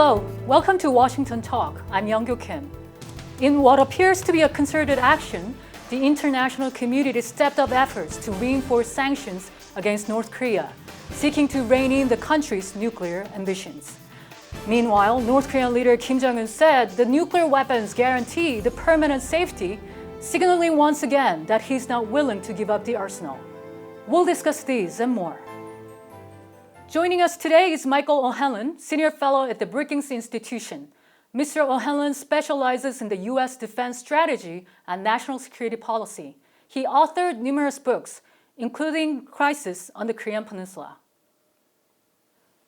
Hello, welcome to Washington Talk. I'm Young-Kyo Kim. In what appears to be a concerted action, the international community stepped up efforts to reinforce sanctions against North Korea, seeking to rein in the country's nuclear ambitions. Meanwhile, North Korean leader Kim Jong-un said the nuclear weapons guarantee the permanent safety, signaling once again that he's not willing to give up the arsenal. We'll discuss these and more. Joining us today is Michael O'Hanlon, Senior Fellow at the Brookings Institution. Mr. O'Hanlon specializes in the U.S. defense strategy and national security policy. He authored numerous books, including Crisis on the Korean Peninsula.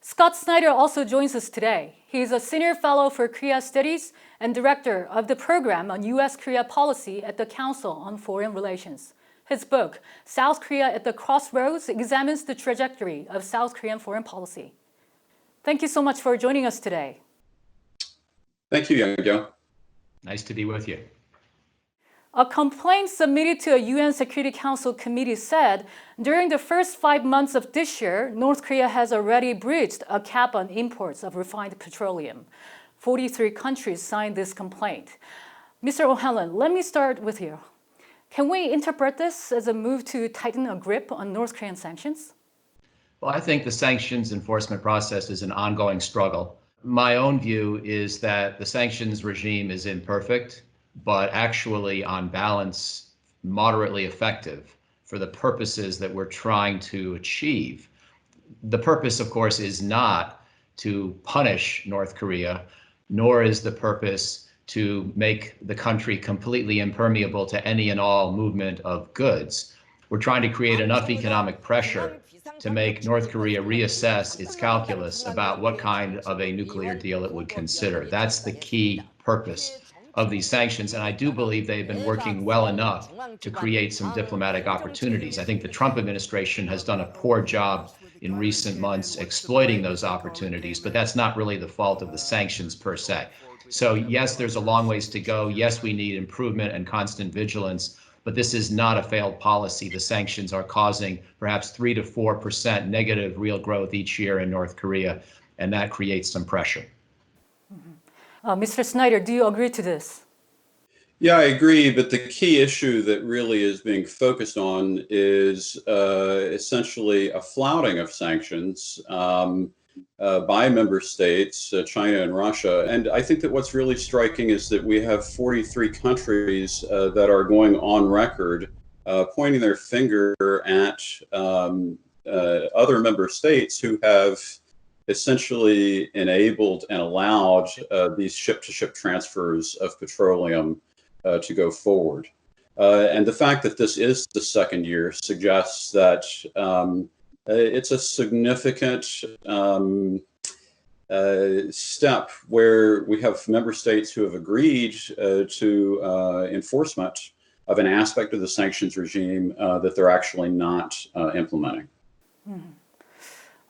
Scott Snyder also joins us today. He is a Senior Fellow for Korea Studies and Director of the Program on U.S.-Korea Policy at the Council on Foreign Relations. His book, South Korea at the Crossroads, examines the trajectory of South Korean foreign policy. Thank you so much for joining us today. Thank you, Young-Kyo. Nice to be with you. A complaint submitted to a UN Security Council committee said during the first 5 months of this year, North Korea has already breached a cap on imports of refined petroleum. 43 countries signed this complaint. Mr. O'Hanlon, let me start with you. Can we interpret this as a move to tighten a grip on North Korean sanctions? Well, I think the sanctions enforcement process is an ongoing struggle. My own view is that the sanctions regime is imperfect, but actually, on balance, moderately effective for the purposes that we're trying to achieve. The purpose, of course, is not to punish North Korea, nor is the purpose to make the country completely impermeable to any and all movement of goods. We're trying to create enough economic pressure to make North Korea reassess its calculus about what kind of a nuclear deal it would consider. That's the key purpose of these sanctions, and I do believe they've been working well enough to create some diplomatic opportunities. I think the Trump administration has done a poor job in recent months exploiting those opportunities, but that's not really the fault of the sanctions per se. So yes, there's a long ways to go. Yes, we need improvement and constant vigilance, but this is not a failed policy. The sanctions are causing perhaps 3 to 4% negative real growth each year in North Korea, and that creates some pressure. Mr. Snyder, do you agree to this? Yeah, I agree, but the key issue that really is being focused on is essentially a flouting of sanctions by member states, China and Russia. And I think that what's really striking is that we have 43 countries that are going on record pointing their finger at other member states who have essentially enabled and allowed these ship-to-ship transfers of petroleum to go forward. And the fact that this is the second year suggests that it's a significant step where we have member states who have agreed to enforcement of an aspect of the sanctions regime that they're actually not implementing.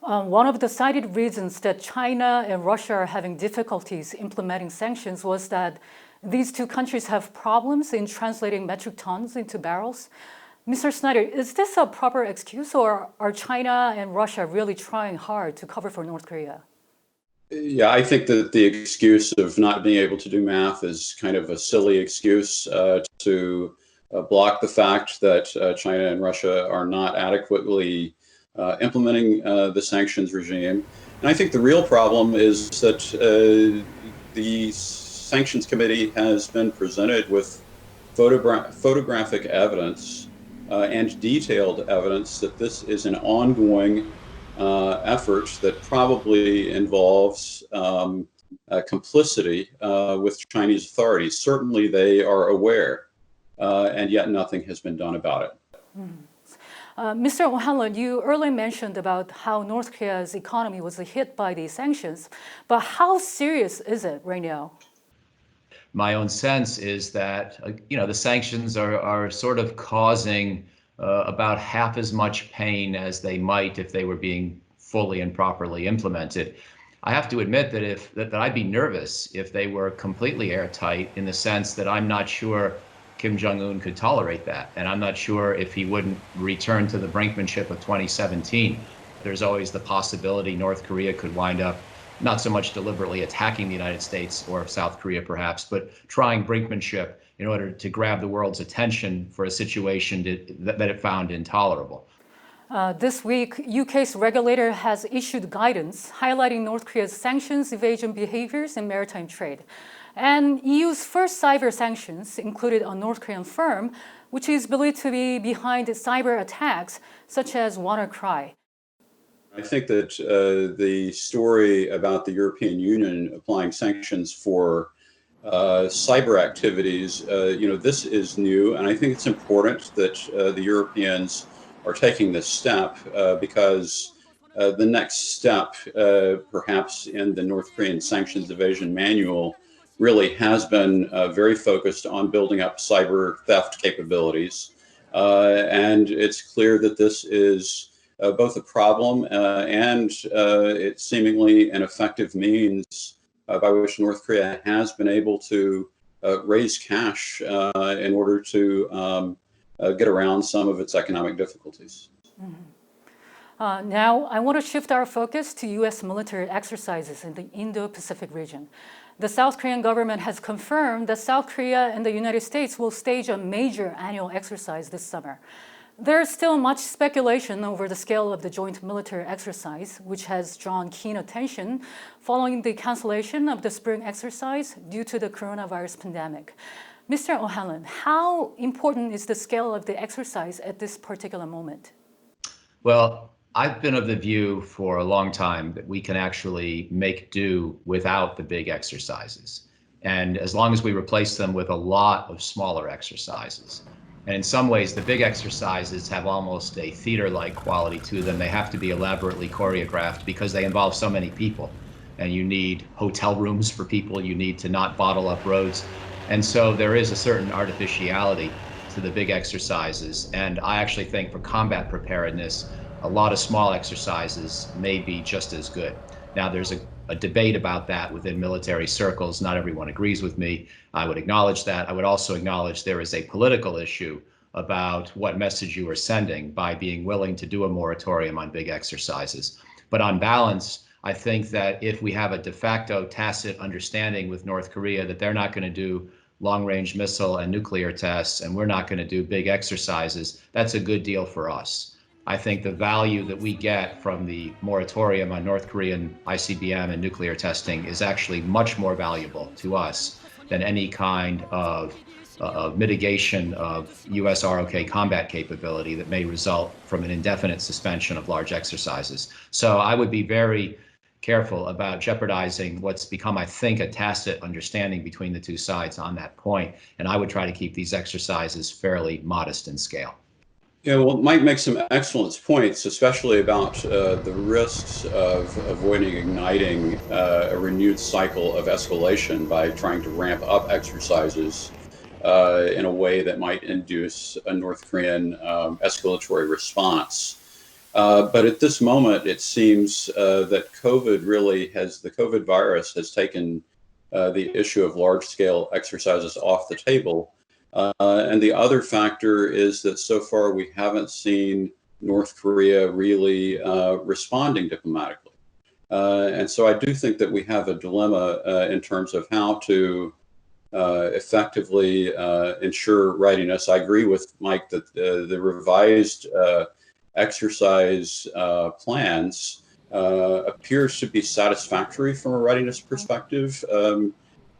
One of the cited reasons that China and Russia are having difficulties implementing sanctions was that these two countries have problems in translating metric tons into barrels. Mr. Snyder, is this a proper excuse, or are China and Russia really trying hard to cover for North Korea? Yeah, I think that the excuse of not being able to do math is kind of a silly excuse to block the fact that China and Russia are not adequately implementing the sanctions regime. And I think the real problem is that the Sanctions Committee has been presented with photographic evidence and detailed evidence that this is an ongoing effort that probably involves complicity with Chinese authorities. Certainly they are aware, and yet nothing has been done about it. Mr. O'Hanlon, you earlier mentioned about how North Korea's economy was hit by these sanctions, but how serious is it right now? My own sense is that, the sanctions are sort of causing about half as much pain as they might if they were being fully and properly implemented. I have to admit that I'd be nervous if they were completely airtight, in the sense that I'm not sure Kim Jong-un could tolerate that. And I'm not sure if he wouldn't return to the brinkmanship of 2017. There's always the possibility North Korea could wind up not so much deliberately attacking the United States or South Korea perhaps, but trying brinkmanship in order to grab the world's attention for a situation that it found intolerable. This week, UK's regulator has issued guidance highlighting North Korea's sanctions evasion behaviors in maritime trade. And EU's first cyber sanctions included a North Korean firm, which is believed to be behind cyber attacks such as WannaCry. I think that the story about the European Union applying sanctions for cyber activities, this is new, and I think it's important that the Europeans are taking this step because the next step, perhaps in the North Korean sanctions evasion manual, really has been very focused on building up cyber theft capabilities. And it's clear that this is both a problem and it's seemingly an effective means by which North Korea has been able to raise cash in order to get around some of its economic difficulties. Now, I want to shift our focus to U.S. military exercises in the Indo-Pacific region. The South Korean government has confirmed that South Korea and the United States will stage a major annual exercise this summer. There is still much speculation over the scale of the joint military exercise, which has drawn keen attention following the cancellation of the spring exercise due to the coronavirus pandemic. Mr. O'Hanlon, how important is the scale of the exercise at this particular moment? Well, I've been of the view for a long time that we can actually make do without the big exercises. And as long as we replace them with a lot of smaller exercises. And in some ways, the big exercises have almost a theater-like quality to them. They have to be elaborately choreographed because they involve so many people. And you need hotel rooms for people. You need to not bottle up roads. And so there is a certain artificiality to the big exercises. And I actually think for combat preparedness, a lot of small exercises may be just as good. Now, there's a debate about that within military circles. Not everyone agrees with me. I would acknowledge that. I would also acknowledge there is a political issue about what message you are sending by being willing to do a moratorium on big exercises. But on balance, I think that if we have a de facto tacit understanding with North Korea that they're not going to do long-range missile and nuclear tests and we're not going to do big exercises, that's a good deal for us. I think the value that we get from the moratorium on North Korean ICBM and nuclear testing is actually much more valuable to us than any kind of mitigation of U.S. ROK combat capability that may result from an indefinite suspension of large exercises. So I would be very careful about jeopardizing what's become, I think, a tacit understanding between the two sides on that point. And I would try to keep these exercises fairly modest in scale. Yeah, well, Mike makes some excellent points, especially about the risks of avoiding igniting a renewed cycle of escalation by trying to ramp up exercises in a way that might induce a North Korean escalatory response. But at this moment, it seems that the COVID virus has taken the issue of large-scale exercises off the table. And the other factor is that so far we haven't seen North Korea really responding diplomatically. And so I do think that we have a dilemma in terms of how to effectively ensure readiness. I agree with Mike that the revised exercise plans appears to be satisfactory from a readiness perspective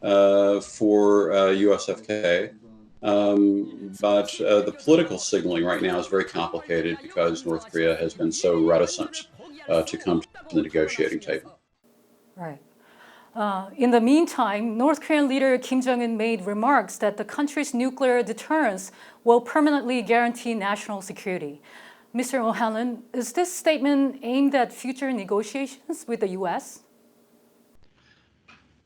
for USFK. But the political signaling right now is very complicated because North Korea has been so reticent to come to the negotiating table. Right. In the meantime, North Korean leader Kim Jong-un made remarks that the country's nuclear deterrence will permanently guarantee national security. Mr. O'Hanlon, is this statement aimed at future negotiations with the U.S.?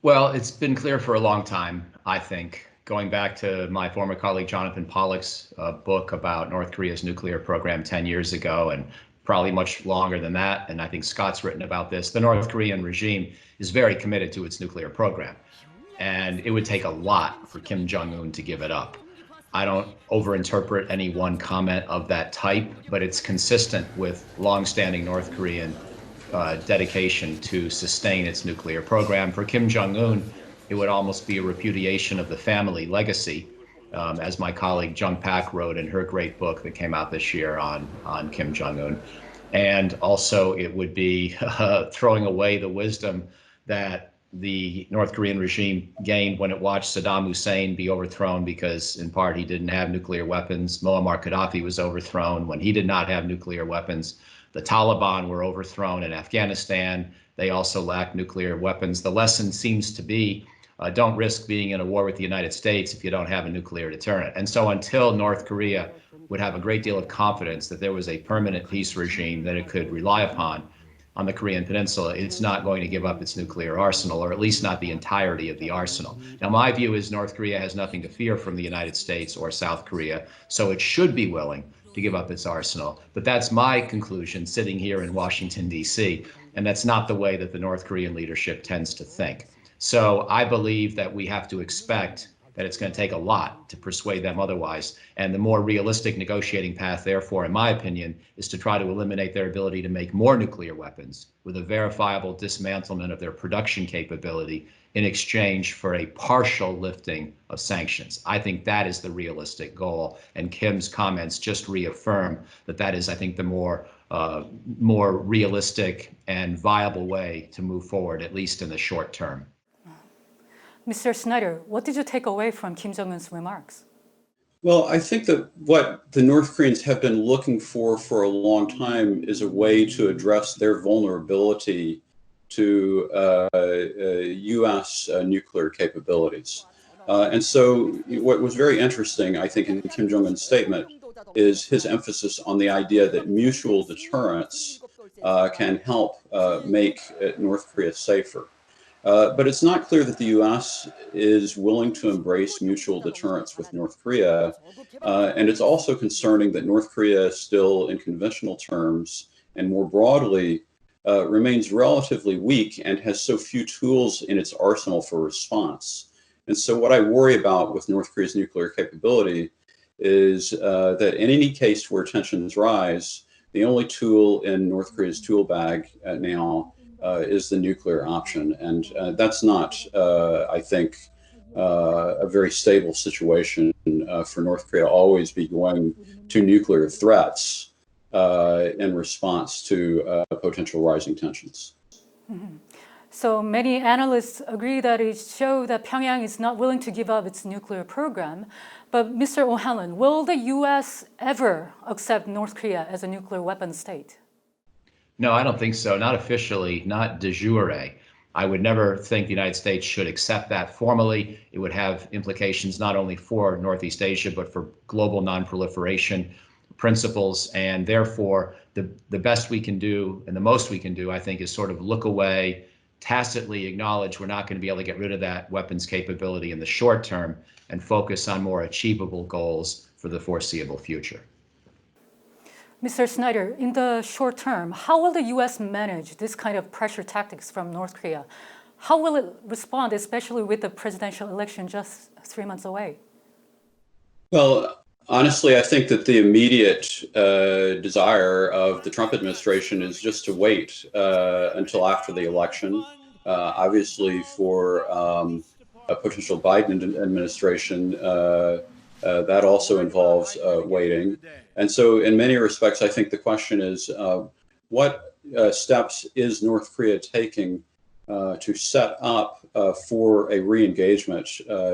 Well, it's been clear for a long time, I think. Going back to my former colleague Jonathan Pollock's book about North Korea's nuclear program 10 years ago, and probably much longer than that, and I think Scott's written about this, the North Korean regime is very committed to its nuclear program. And it would take a lot for Kim Jong-un to give it up. I don't overinterpret any one comment of that type, but it's consistent with longstanding North Korean dedication to sustain its nuclear program. For Kim Jong-un, it would almost be a repudiation of the family legacy, as my colleague Jung Pak wrote in her great book that came out this year on Kim Jong-un. And also it would be throwing away the wisdom that the North Korean regime gained when it watched Saddam Hussein be overthrown because, in part, he didn't have nuclear weapons. Muammar Gaddafi was overthrown when he did not have nuclear weapons. The Taliban were overthrown in Afghanistan. They also lacked nuclear weapons. The lesson seems to be don't risk being in a war with the United States if you don't have a nuclear deterrent. And so until North Korea would have a great deal of confidence that there was a permanent peace regime that it could rely upon on the Korean Peninsula, it's not going to give up its nuclear arsenal, or at least not the entirety of the arsenal. Now, my view is North Korea has nothing to fear from the United States or South Korea, so it should be willing to give up its arsenal. But that's my conclusion sitting here in Washington, D.C., and that's not the way that the North Korean leadership tends to think. So I believe that we have to expect that it's going to take a lot to persuade them otherwise. And the more realistic negotiating path, therefore, in my opinion, is to try to eliminate their ability to make more nuclear weapons with a verifiable dismantlement of their production capability in exchange for a partial lifting of sanctions. I think that is the realistic goal. And Kim's comments just reaffirm that that is, I think, the more realistic and viable way to move forward, at least in the short term. Mr. Snyder, what did you take away from Kim Jong-un's remarks? Well, I think that what the North Koreans have been looking for a long time is a way to address their vulnerability to U.S. Nuclear capabilities. And so what was very interesting, I think, in Kim Jong-un's statement is his emphasis on the idea that mutual deterrence can help make North Korea safer. But it's not clear that the U.S. is willing to embrace mutual deterrence with North Korea. And it's also concerning that North Korea still, in conventional terms, and more broadly, remains relatively weak and has so few tools in its arsenal for response. And so what I worry about with North Korea's nuclear capability is that in any case where tensions rise, the only tool in North Korea's tool bag now is the nuclear option. And that's not, I think, a very stable situation for North Korea to always be going to nuclear threats in response to potential rising tensions. Mm-hmm. So many analysts agree that it shows that Pyongyang is not willing to give up its nuclear program. But Mr. O'Hanlon, will the U.S. ever accept North Korea as a nuclear weapon state? No, I don't think so. Not officially, not de jure. I would never think the United States should accept that formally. It would have implications not only for Northeast Asia, but for global nonproliferation principles. And therefore, the best we can do and the most we can do, I think, is sort of look away, tacitly acknowledge we're not going to be able to get rid of that weapons capability in the short term and focus on more achievable goals for the foreseeable future. Mr. Snyder, in the short term, how will the U.S. manage this kind of pressure tactics from North Korea? How will it respond, especially with the presidential election just 3 months away? Well, honestly, I think that the immediate desire of the Trump administration is just to wait until after the election. Obviously, for a potential Biden administration, that also involves waiting. And so in many respects, I think the question is, what steps is North Korea taking to set up for a re-engagement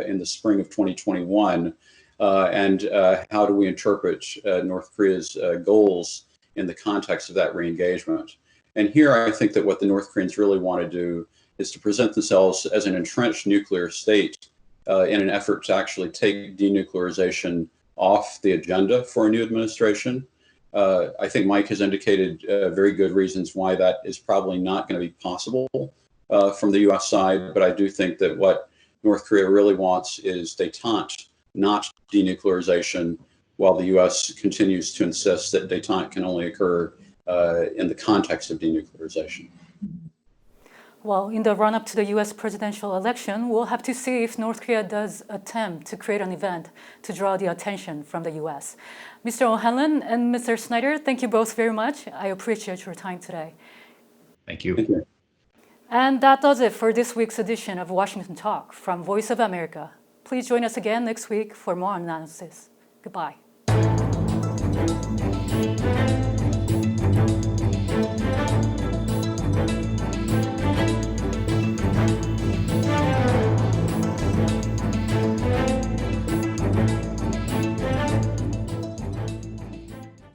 in the spring of 2021? And how do we interpret North Korea's goals in the context of that re-engagement? And here I think that what the North Koreans really want to do is to present themselves as an entrenched nuclear state in an effort to actually take denuclearization off the agenda for a new administration. I think Mike has indicated very good reasons why that is probably not going to be possible from the U.S. side, but I do think that what North Korea really wants is détente, not denuclearization, while the U.S. continues to insist that détente can only occur in the context of denuclearization. Well, in the run-up to the U.S. presidential election, we'll have to see if North Korea does attempt to create an event to draw the attention from the U.S. Mr. O'Hanlon and Mr. Snyder, thank you both very much. I appreciate your time today. Thank you. Thank you. And that does it for this week's edition of Washington Talk from Voice of America. Please join us again next week for more analysis. Goodbye.